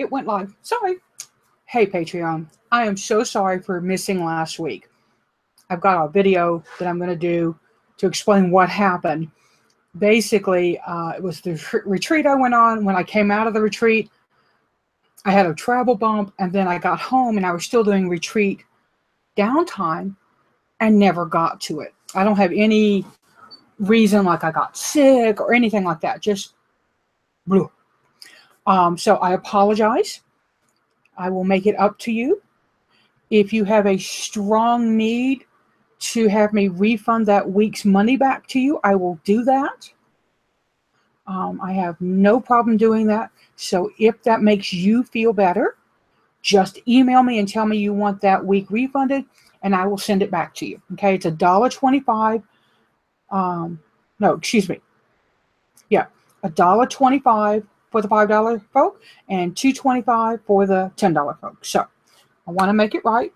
it went live. Sorry. Hey, Patreon. I am so sorry for missing last week. I've got a video that I'm going to do to explain what happened. Basically, it was the retreat I went on. When I came out of the retreat, I had a travel bump, and then I got home, and I was still doing retreat downtime and never got to it. I don't have any reason like I got sick or anything like that. Just blew. So I apologize. I will make it up to you. If you have a strong need to have me refund that week's money back to you, I will do that. I have no problem doing that. So if that makes you feel better, just email me and tell me you want that week refunded, and I will send it back to you. Okay, it's $1.25. No, excuse me. Yeah, $1.25 for the $5 folk and $2.25 for the $10 folk. So I want to make it right.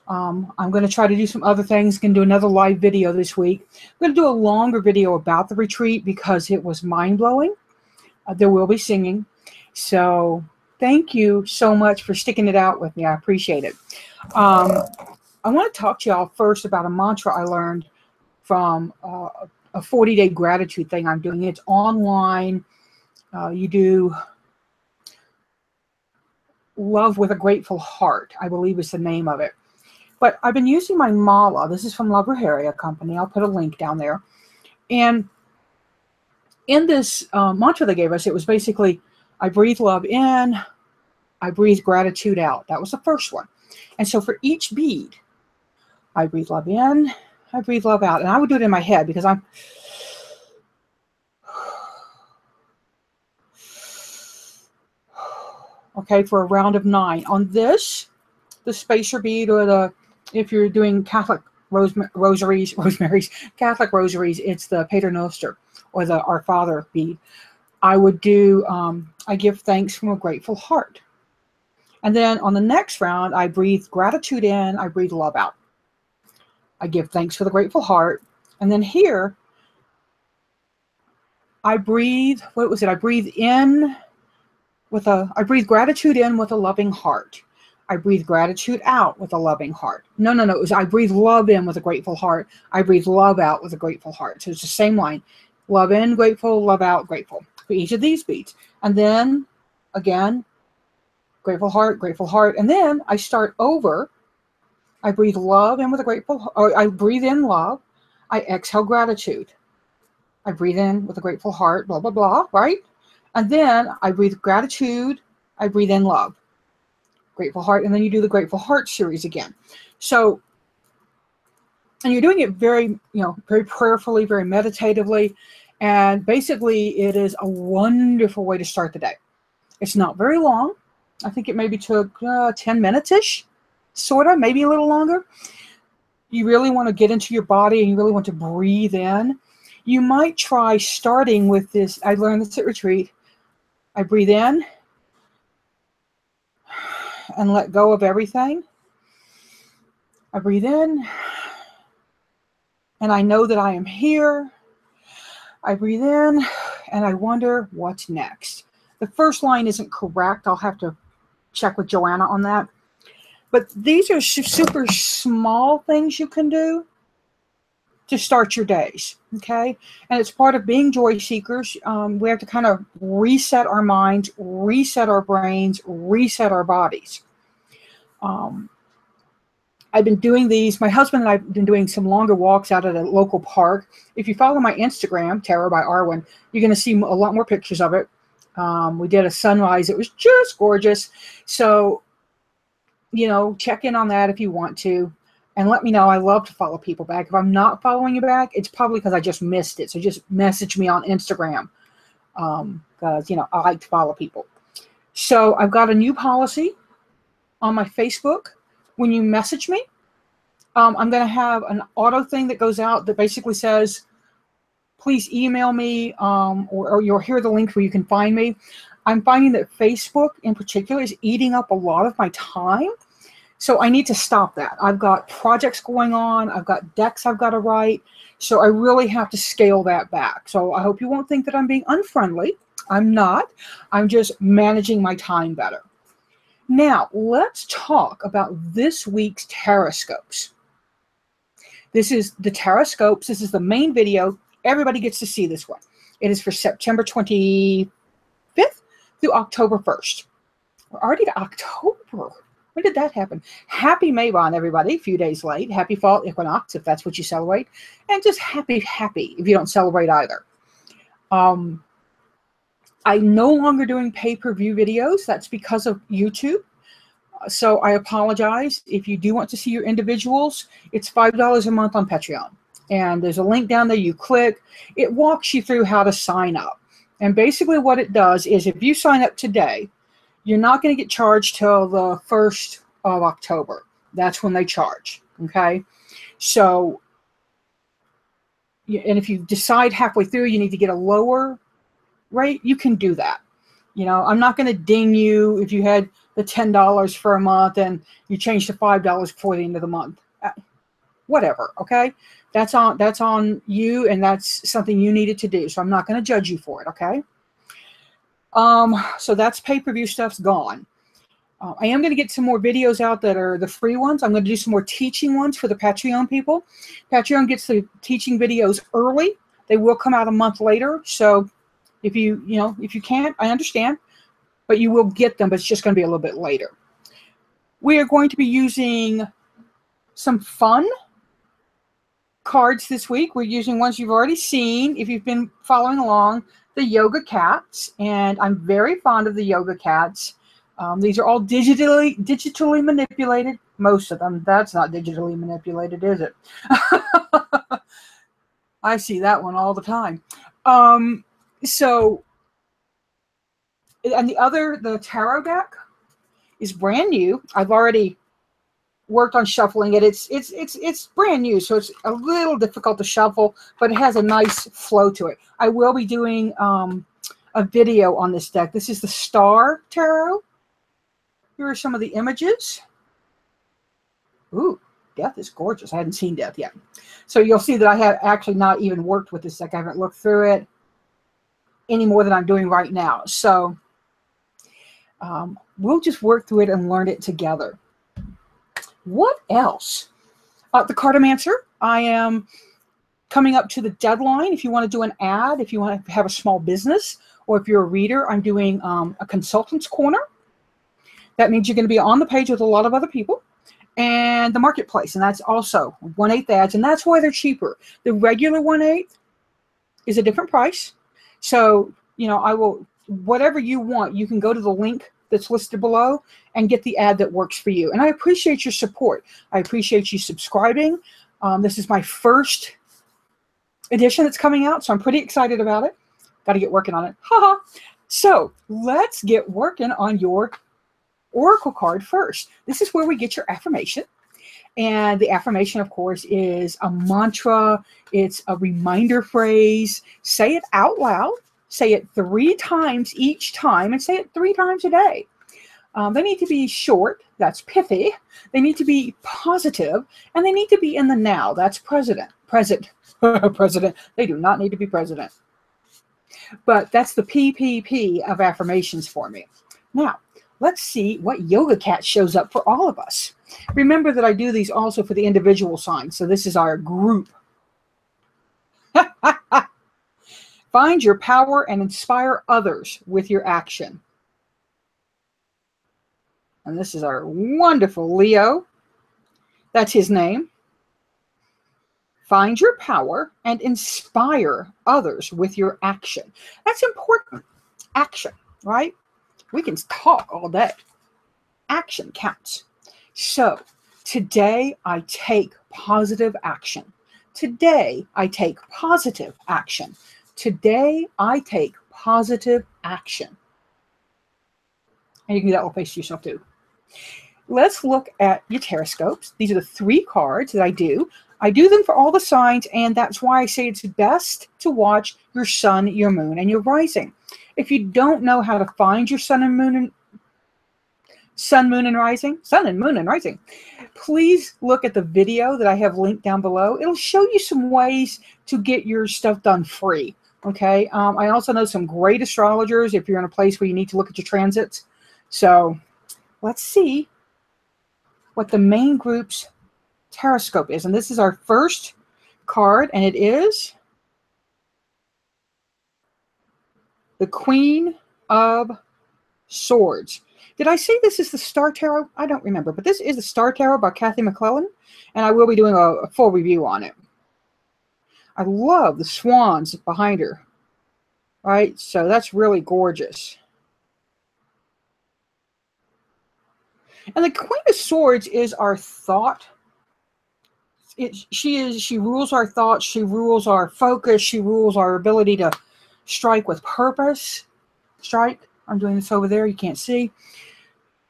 I'm going to try to do some other things. Going to do another live video this week. I'm going to do a longer video about the retreat because it was mind-blowing. There will be singing. So thank you so much for sticking it out with me. I appreciate it. I want to talk to y'all first about a mantra I learned from a 40-day gratitude thing I'm doing. It's online. You do Love with a Grateful Heart, I believe is the name of it. But I've been using my mala. This is from La Brujeria Company. I'll put a link down there. And in this mantra they gave us, it was basically, I breathe love in, I breathe gratitude out. That was the first one. And so for each bead, I breathe love in, I breathe love out. And I would do it in my head because I'm... Okay, for a round of 9. On this, the spacer bead, or the, if you're doing Catholic rosaries, Catholic rosaries, it's the Pater Noster, or the Our Father bead. I would do, I give thanks from a grateful heart. And then on the next round, I breathe gratitude in, I breathe love out. I give thanks for the grateful heart. And then here, I breathe, what was it? I breathe in with a, I breathe gratitude in with a loving heart. I breathe gratitude out with a loving heart. No, it was I breathe love in with a grateful heart. I breathe love out with a grateful heart. So it's the same line. Love in, grateful, love out, grateful. For each of these beats. And then, again, grateful heart, and then I start over. I breathe love in with a grateful, or I breathe in love. I exhale gratitude. I breathe in with a grateful heart, blah, blah, blah, right? And then I breathe gratitude. I breathe in love. Grateful heart, and then you do the grateful heart series again. So, and you're doing it very, very prayerfully, very meditatively. And basically, it is a wonderful way to start the day. It's not very long. I think it maybe took 10 minutes-ish, sort of, maybe a little longer. You really want to get into your body, and you really want to breathe in. You might try starting with this. I learned this at retreat. I breathe in and let go of everything. I breathe in, and I know that I am here. I breathe in, and I wonder what's next. The first line isn't correct. I'll have to check with Joanna on that. But these are super small things you can do to start your days, okay? And it's part of being joy seekers. We have to kind of reset our minds, reset our brains, reset our bodies. I've been doing these. My husband and I have been doing some longer walks out at a local park. If you follow my Instagram, Tarot by Arwen, you're going to see a lot more pictures of it. We did a sunrise. It was just gorgeous. So, check in on that if you want to. And let me know. I love to follow people back. If I'm not following you back, it's probably because I just missed it. So just message me on Instagram. Because, I like to follow people. So I've got a new policy on my Facebook. When you message me, I'm going to have an auto thing that goes out that basically says, please email me, or you'll hear the link where you can find me. I'm finding that Facebook in particular is eating up a lot of my time. So I need to stop that. I've got projects going on. I've got decks I've got to write. So I really have to scale that back. So I hope you won't think that I'm being unfriendly. I'm not. I'm just managing my time better. Now, let's talk about this week's Tarotscopes. This is the Tarotscopes. This is the main video. Everybody gets to see this one. It is for September 25th through October 1st. We're already to October. When did that happen? Happy Mabon, everybody. A few days late. Happy fall equinox, if that's what you celebrate. And just happy if you don't celebrate either. I'm no longer doing pay-per-view videos. That's because of YouTube. So I apologize. If you do want to see your individuals, it's $5 a month on Patreon. And there's a link down there you click. It walks you through how to sign up. And basically what it does is if you sign up today, you're not going to get charged till the 1st of October. That's when they charge. Okay? So, and if you decide halfway through you need to get a lower rate, you can do that. You know, I'm not going to ding you if you had the $10 for a month and you change to $5 before the end of the month. Whatever, okay? That's on you, and that's something you needed to do. So I'm not going to judge you for it, okay? So that's pay-per-view stuff's gone. I am going to get some more videos out that are the free ones. I'm going to do some more teaching ones for the Patreon people. Patreon gets the teaching videos early. They will come out a month later. So if you can't, I understand. But you will get them, but it's just going to be a little bit later. We are going to be using some fun cards this week. We're using ones you've already seen if you've been following along, the yoga cats, and I'm very fond of the yoga cats. These are all digitally manipulated. Most of them. That's not digitally manipulated, is it? I see that one all the time. And the tarot deck is brand new. I've already worked on shuffling it. It's brand new, so it's a little difficult to shuffle, but it has a nice flow to it. I will be doing a video on this deck. This is the Star Tarot. Here are some of the images. Ooh, Death is gorgeous. I hadn't seen Death yet. So you'll see that I have actually not even worked with this deck. I haven't looked through it any more than I'm doing right now. So we'll just work through it and learn it together. What else? The Cartomancer. I am coming up to the deadline. If you want to do an ad, if you want to have a small business, or if you're a reader, I'm doing a consultant's corner. That means you're going to be on the page with a lot of other people. And the marketplace, and that's also 1/8 ads, and that's why they're cheaper. The regular 1/8 is a different price. So, you know, I will, whatever you want, you can go to the link that's listed below and get the ad that works for you. And I appreciate your support. I appreciate you subscribing. This is my first edition that's coming out, so I'm pretty excited about it. Got to get working on it. Haha. So let's get working on your Oracle card first. This is where we get your affirmation. And the affirmation, of course, is a mantra. It's a reminder phrase. Say it out loud. Say it 3 times each time, and say it 3 times a day. They need to be short. That's pithy. They need to be positive, and they need to be in the now. That's present. President. They do not need to be president. But that's the PPP of affirmations for me. Now, let's see what Yoga Cat shows up for all of us. Remember that I do these also for the individual signs. So this is our group. Find your power and inspire others with your action. And this is our wonderful Leo. That's his name. Find your power and inspire others with your action. That's important. Action, right? We can talk all day. Action counts. So today I take positive action. Today I take positive action. Today I take positive action. And you can do that all face to yourself too. Let's look at your Tarotscopes. These are the 3 cards that I do. I do them for all the signs, and that's why I say it's best to watch your sun, your moon, and your rising. If you don't know how to find your sun and moon and rising, please look at the video that I have linked down below. It'll show you some ways to get your stuff done free. Okay. I also know some great astrologers if you're in a place where you need to look at your transits. So let's see what the main group's Tarotscope is. And this is our first card, and it is the Queen of Swords. Did I say this is the Star Tarot? I don't remember, but this is the Star Tarot by Kathy McClellan, and I will be doing a full review on it. I love the swans behind her. All right, so that's really gorgeous. And the Queen of Swords is our thought. She rules our thoughts. She rules our focus. She rules our ability to strike with purpose. Strike. I'm doing this over there. You can't see.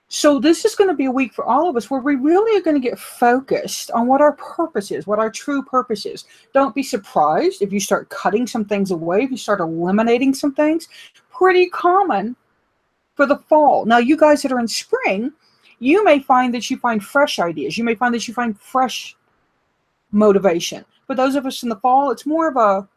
So this is going to be a week for all of us where we really are going to get focused on what our purpose is, what our true purpose is. Don't be surprised if you start cutting some things away, if you start eliminating some things. Pretty common for the fall. Now, you guys that are in spring, you may find that you find fresh ideas. You may find that you find fresh motivation. For those of us in the fall, it's more of a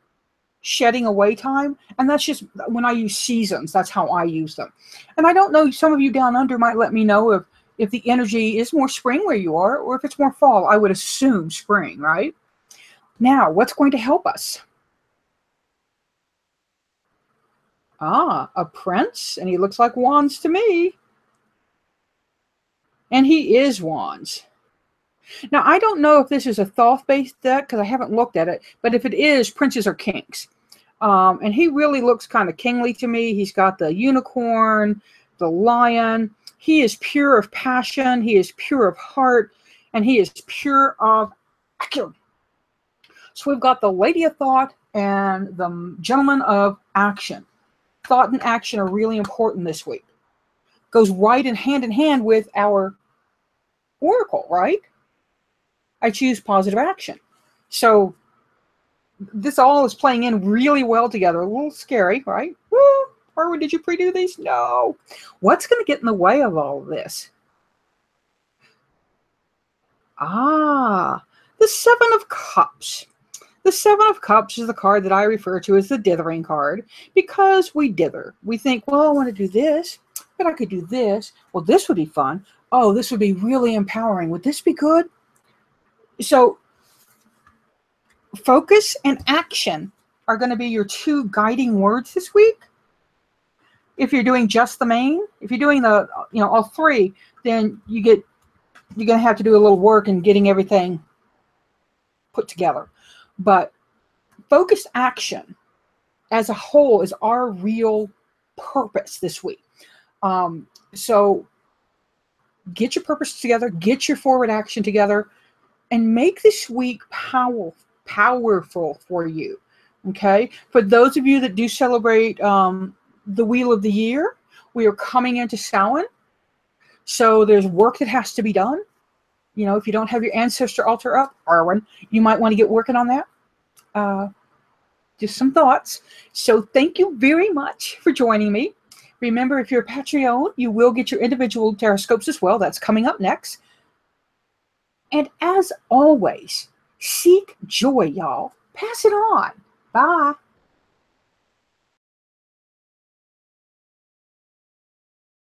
shedding away time, and that's just when I use seasons. That's how I use them. And I don't know, some of you down under might let me know if the energy is more spring where you are, or if it's more fall. I would assume spring, right? Now, what's going to help us? A prince, and he looks like wands to me. And he is wands. Now, I don't know if this is a Thoth-based deck because I haven't looked at it, but if it is, princes are kings. And he really looks kind of kingly to me. He's got the unicorn, the lion. He is pure of passion. He is pure of heart, and he is pure of action. So we've got the Lady of Thought and the Gentleman of Action. Thought and action are really important this week. Goes right in hand with our oracle, right? I choose positive action. So this all is playing in really well together. A little scary, right? Woo! Arwen, did you pre-do these? No. What's going to get in the way of all of this? The Seven of Cups. The Seven of Cups is the card that I refer to as the dithering card because we dither. We think, well, I want to do this, but I could do this. Well, this would be fun. Oh, this would be really empowering. Would this be good? So focus and action are going to be your two guiding words this week. If you're doing just the main, if you're doing the, all three, then you're going to have to do a little work in getting everything put together. But focused action as a whole is our real purpose this week. So get your purpose together, get your forward action together, and make this week powerful for you. Okay? For those of you that do celebrate the Wheel of the Year, we are coming into Samhain. So there's work that has to be done. If you don't have your ancestor altar up, Arwen, you might want to get working on that. Just some thoughts. So thank you very much for joining me. Remember, if you're a Patreon, you will get your individual Tarotscopes as well. That's coming up next. And as always, seek joy, y'all. Pass it on. Bye.